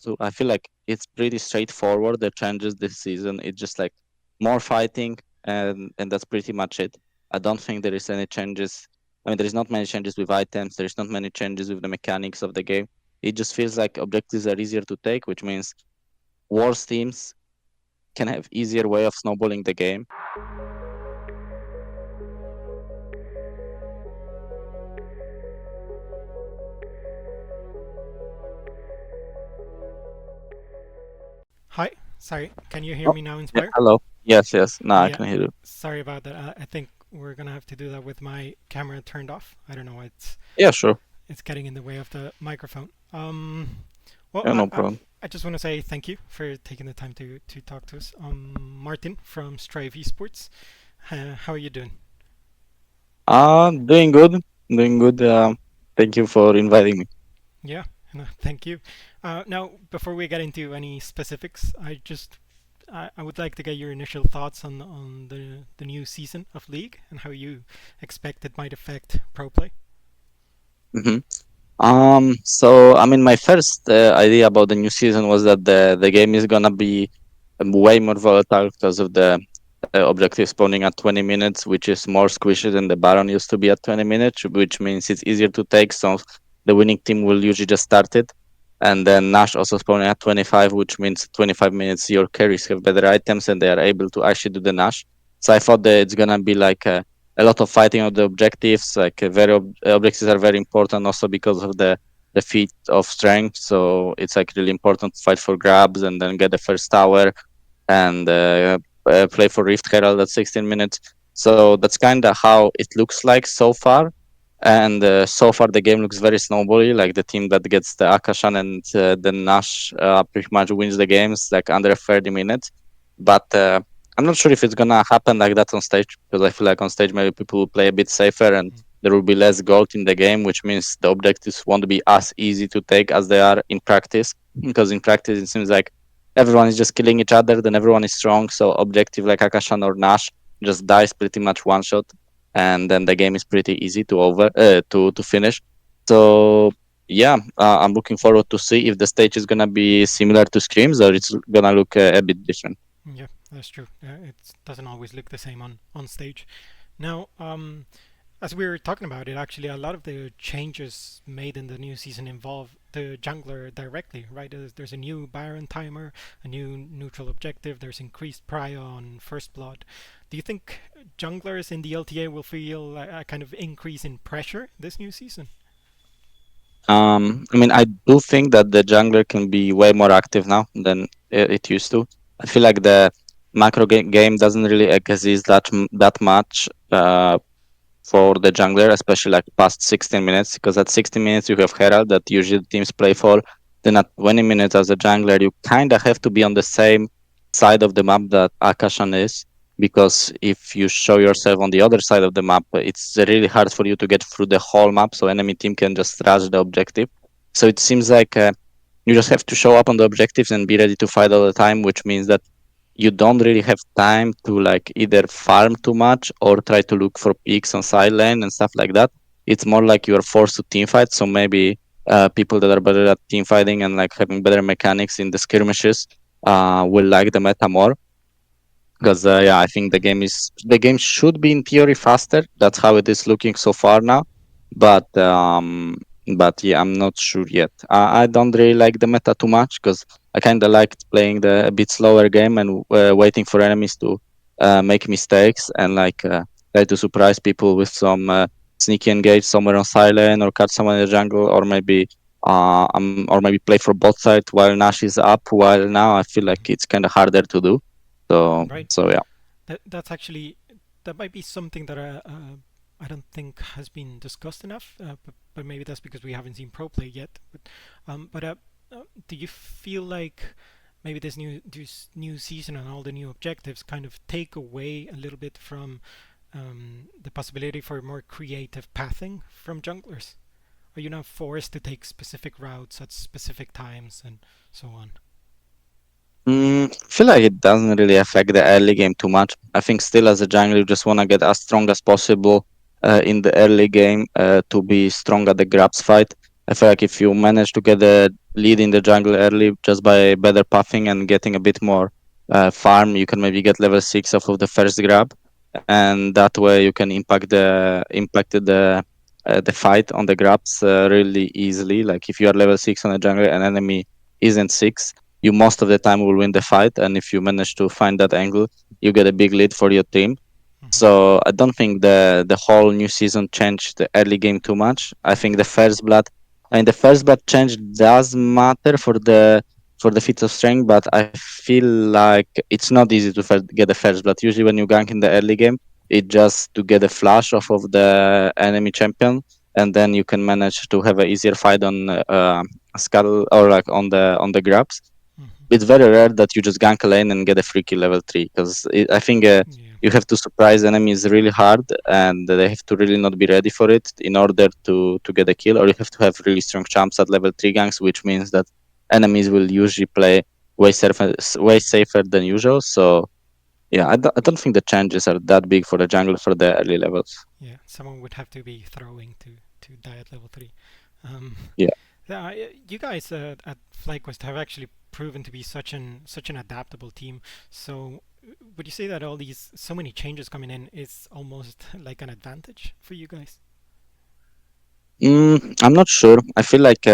to. I feel like it's pretty straightforward. The changes this season, it's just like more fighting, and that's pretty much it. I don't think there is any changes. I mean, there is not many changes with items. There is not many changes with the mechanics of the game. It just feels like objectives are easier to take, which means worse teams can have easier way of snowballing the game. Hi, sorry, can you hear Oh, me now, yeah. Inspire? Hello. Yes, yes. Now I Yeah, can hear you. sorry about that. I think we're gonna have to do that with my camera turned off. I don't know, Yeah, sure. it's getting in the way of the microphone. Well, Yeah, I, no I, problem. I just want to say thank you for taking the time to talk to us. Martin from Strafe Esports. How are you doing? Doing good. Doing good. Thank you for inviting me. Yeah, no, thank you. Now, before we get into any specifics, I would like to get your initial thoughts on the new season of League and how you expect it might affect pro play. hmm So I mean, my first idea about the new season was that the game is gonna be way more volatile because of the objective spawning at 20 minutes, which is more squishy than the Baron used to be at 20 minutes, which means it's easier to take. So the winning team will usually just start it. And then Nash also spawning at 25, which means 25 minutes your carries have better items and they are able to actually do the Nash. So I thought that it's gonna be like a lot of fighting of the objectives. Like objectives are very important also because of the feat of strength. So it's like really important to fight for grabs and then get the first tower and play for Rift Herald at 16 minutes. So that's kind of how it looks like so far. And so far, the game looks very snowbally. Like the team that gets the Akashan and the Nash pretty much wins the games like under 30 minutes. But I'm not sure if it's gonna happen like that on stage because I feel like on stage maybe people will play a bit safer and there will be less gold in the game, which means the objectives won't be as easy to take as they are in practice. Because in practice, it seems like everyone is just killing each other, then everyone is strong. So objective like Akashan or Nash just dies pretty much one shot, and then the game is pretty easy to finish. So yeah, I'm looking forward to see if the stage is gonna be similar to Screams or it's gonna look a bit different. Yeah, that's true. It doesn't always look the same on stage. Now, as we were talking about it, actually, a lot of the changes made in the new season involve the jungler directly, right? There's a new Baron timer, a new neutral objective, there's increased prio on First Blood. Do you think junglers in the LTA will feel a kind of increase in pressure this new season? I mean, I do think that the jungler can be way more active now than it used to. I feel like the game doesn't really exist that much for the jungler, especially like past 16 minutes, because at 16 minutes you have Herald that usually teams play for. Then at 20 minutes as a jungler, you kind of have to be on the same side of the map that Akashan is, because if you show yourself on the other side of the map, it's really hard for you to get through the whole map, so enemy team can just rush the objective. So it seems like you just have to show up on the objectives and be ready to fight all the time, which means that you don't really have time to like either farm too much or try to look for peaks on side lane and stuff like that. It's more like you are forced to team fight. So maybe people that are better at team fighting and like having better mechanics in the skirmishes will like the meta more. Because yeah, I think the game should be in theory faster. That's how it is looking so far now. But yeah, I'm not sure yet. I don't really like the meta too much because I kind of liked playing the a bit slower game and waiting for enemies to make mistakes and like try to surprise people with some sneaky engage somewhere on silent or catch someone in the jungle or maybe play for both sides while Nash is up. While now I feel like it's kind of harder to do. Right. So yeah. That's actually that might be something that I don't think has been discussed enough, but maybe that's because we haven't seen pro play yet. But do you feel like maybe this new season and all the new objectives kind of take away a little bit from the possibility for more creative pathing from junglers? Are you now forced to take specific routes at specific times and so on? I feel like it doesn't really affect the early game too much. I think still as a jungler, you just want to get as strong as possible in the early game to be strong at the grabs fight. I feel like if you manage to get a lead in the jungle early just by better pathing and getting a bit more farm, you can maybe get level 6 off of the first grab, and that way you can impact the fight on the grabs really easily. Like if you are level 6 on a jungle and enemy isn't 6, you most of the time will win the fight, and if you manage to find that angle, you get a big lead for your team. Hmm. So I don't think the whole new season changed the early game too much. I think the first blood, I mean, the first blood change does matter for the feats of strength, but I feel like it's not easy to get the first blood. Usually, when you gank in the early game, it just to get a flash off of the enemy champion, and then you can manage to have an easier fight on scuttle or like on the grabs. Hmm. It's very rare that you just gank a lane and get a free kill level 3, because I think Yeah. you have to surprise enemies really hard, and they have to really not be ready for it in order to get a kill, or you have to have really strong champs at level 3 ganks, which means that enemies will usually play way safer than usual. So yeah, I don't think the changes are that big for the jungle for the early levels. Yeah. Someone would have to be throwing to die at level 3. Um, Yeah. you guys at FlyQuest have actually proven to be such an adaptable team. So would you say that all these so many changes coming in is almost like an advantage for you guys? I'm not sure. I feel like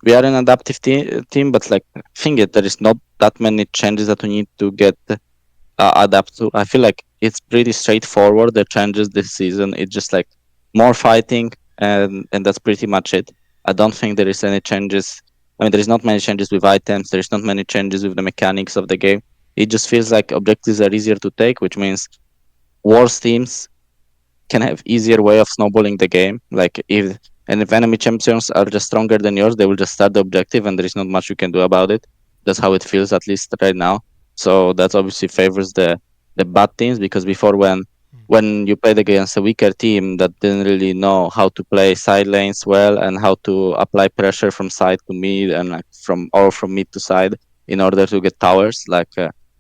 we are an adaptive team, but like I think there is not that many changes that we need to get adapt to. I feel like it's pretty straightforward. The changes this season, it's just like more fighting, and that's pretty much it. I don't think there is any changes. I mean, there is not many changes with items. There is not many changes with the mechanics of the game. It just feels like objectives are easier to take, which means worse teams can have easier way of snowballing the game. Like if enemy champions are just stronger than yours, they will just start the objective, and there is not much you can do about it. That's how it feels at least right now. So that obviously favors the bad teams, because before, Mm. when you played against a weaker team that didn't really know how to play side lanes well and how to apply pressure from side to mid, and like from mid to side in order to get towers, like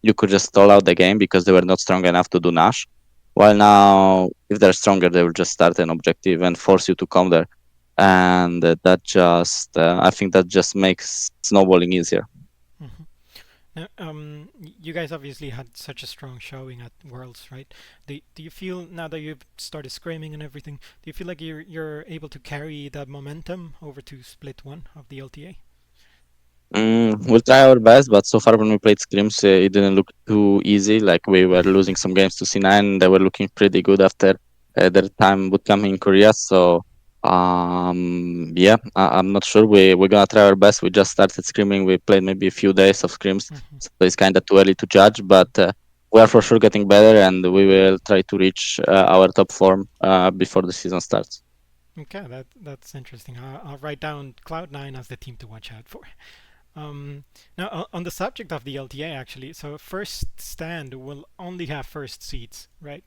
you could just stall out the game because they were not strong enough to do Nash. While now, if they're stronger, they will just start an objective and force you to come there, and I think that just makes snowballing easier. Hmm. Now, you guys obviously had such a strong showing at Worlds, right? Do you feel now that you've started screaming and everything? Do you feel like you're able to carry that momentum over to Split One of the LTA? We'll try our best, but so far when we played scrims, it didn't look too easy. Like we were losing some games to C9. They were looking pretty good after their time bootcamp in Korea. So yeah, I'm not sure. We're gonna try our best. We just started scrimming. We played maybe a few days of scrims, Hmm. so it's kind of too early to judge. But we are for sure getting better, and we will try to reach our top form before the season starts. Okay, that's interesting. I'll write down Cloud9 as the team to watch out for. Now, on the subject of the LTA, actually, so first stand will only have first seeds, right?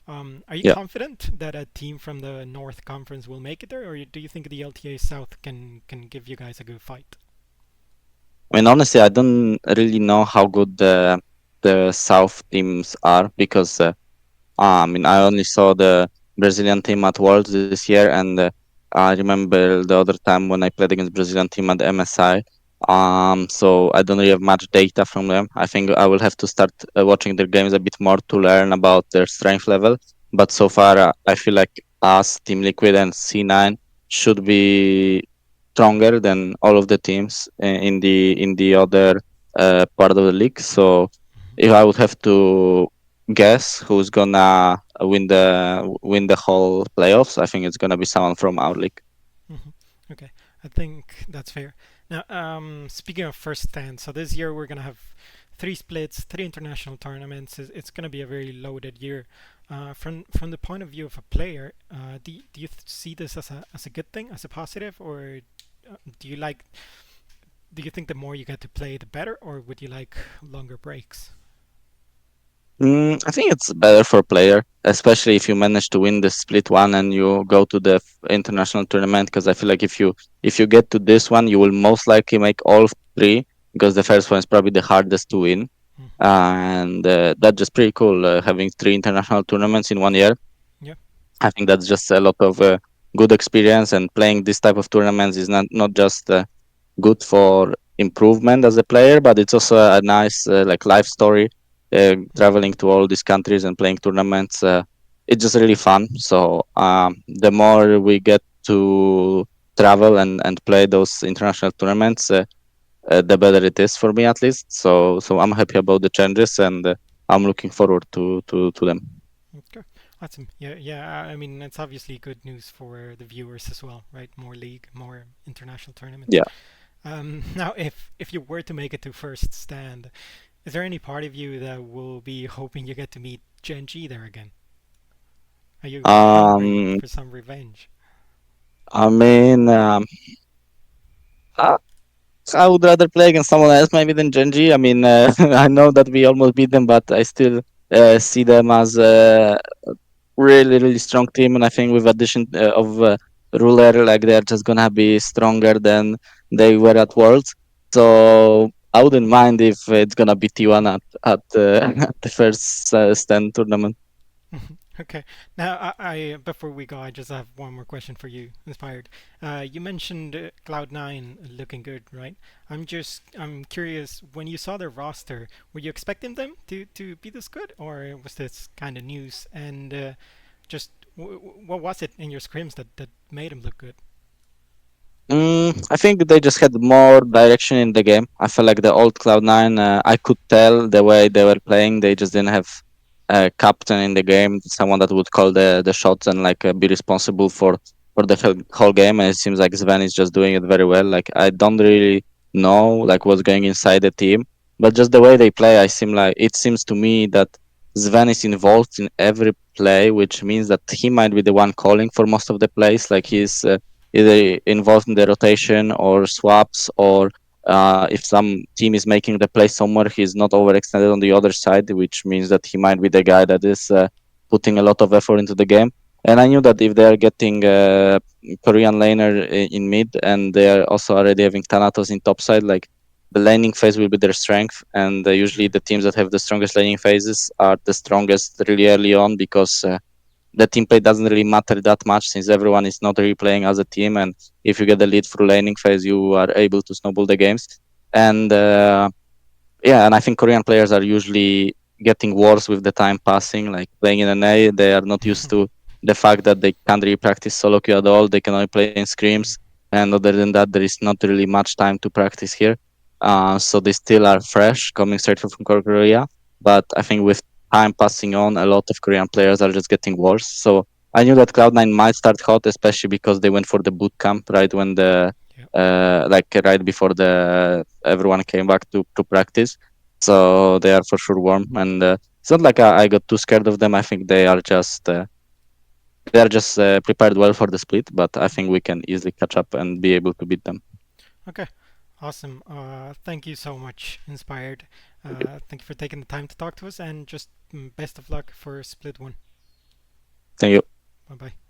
Are you Yeah. confident that a team from the North Conference will make it there, or do you think the LTA South can give you guys a good fight? I mean, honestly, I don't really know how good the South teams are, because I mean, I only saw the Brazilian team at Worlds this year, and I remember the other time when I played against Brazilian team at MSI. So I don't really have much data from them. I think I will have to start watching their games a bit more to learn about their strength level. But so far, I feel like us, Team Liquid, and C9 should be stronger than all of the teams in the other part of the league. So if I would have to guess who's gonna win the whole playoffs, I think it's gonna be someone from our league. Hmm. Okay, I think that's fair. Now, speaking of first stand, so this year we're gonna have three splits, three international tournaments. It's gonna be a very loaded year. From the point of view of a player, do you see this as a good thing, as a positive, or do you like? Do you think the more you get to play, the better, or would you like longer breaks? I think it's better for player, especially if you manage to win the split one and you go to the international tournament. Because I feel like if you get to this one, you will most likely make all three, because the first one is probably the hardest to win, Hmm. and that's just pretty cool, having three international tournaments in one year. Yeah. I think that's just a lot of good experience, and playing this type of tournaments is not just good for improvement as a player, but it's also a nice like life story. Mm-hmm. Traveling to all these countries and playing tournaments, it's just really fun. So the more we get to travel and play those international tournaments, the better it is for me at least. So I'm happy about the changes, and I'm looking forward to them. Okay, awesome. Yeah, yeah. I mean, it's obviously good news for the viewers as well, right? More league, more international tournaments. Yeah. Now, if you were to make it to first stand, is there any part of you that will be hoping you get to meet Gen.G there again? Are you hungry Um, for some revenge? I mean, I, I would rather play against someone else maybe than Gen.G. I mean, I know that we almost beat them, but I still see them as really strong team, and I think with addition of ruler, like they're just gonna be stronger than they were at Worlds. So I wouldn't mind if it's gonna be T1 at at the first stand tournament. Okay. Now, I before we go, I just have one more question for you, Inspired. You mentioned Cloud9 looking good, right? I'm curious. When you saw their roster, were you expecting them to be this good, or was this kind of news? And just what was it in your scrims that made them look good? I think they just had more direction in the game. I felt like the old Cloud9, I could tell the way they were playing. They just didn't have a captain in the game, someone that would call the shots and like be responsible for the whole game. And it seems like Sven is just doing it very well. Like I don't really know like what's going inside the team, but just the way they play, it seems to me that Sven is involved in every play, which means that he might be the one calling for most of the plays. Like he's either involved in the rotation or swaps, or if some team is making the play somewhere, he's not overextended on the other side, which means that he might be the guy that is putting a lot of effort into the game. And I knew that if they are getting Korean laner in mid, and they are also already having Thanatos in top side, like the laning phase will be their strength. And usually the teams that have the strongest laning phases are the strongest really early on, because the team play doesn't really matter that much, since everyone is not really playing as a team. And if you get the lead through laning phase, you are able to snowball the games. And yeah, and I think Korean players are usually getting worse with the time passing. Like playing in an A, they are not used to the fact that they can't really practice solo queue at all. They can only play in scrims, and other than that, there is not really much time to practice here. So they still are fresh, coming straight from Korea. But I think with time passing on, a lot of Korean players are just getting worse. So I knew that Cloud9 might start hot, especially because they went for the boot camp right when the Yeah. like right before the everyone came back to practice. So they are for sure warm, and it's not like I got too scared of them. I think they are just prepared well for the split, but I think we can easily catch up and be able to beat them. Okay. Awesome. Thank you so much, Inspired. Thank you for taking the time to talk to us, and just best of luck for Split 1. Thank you. Bye bye.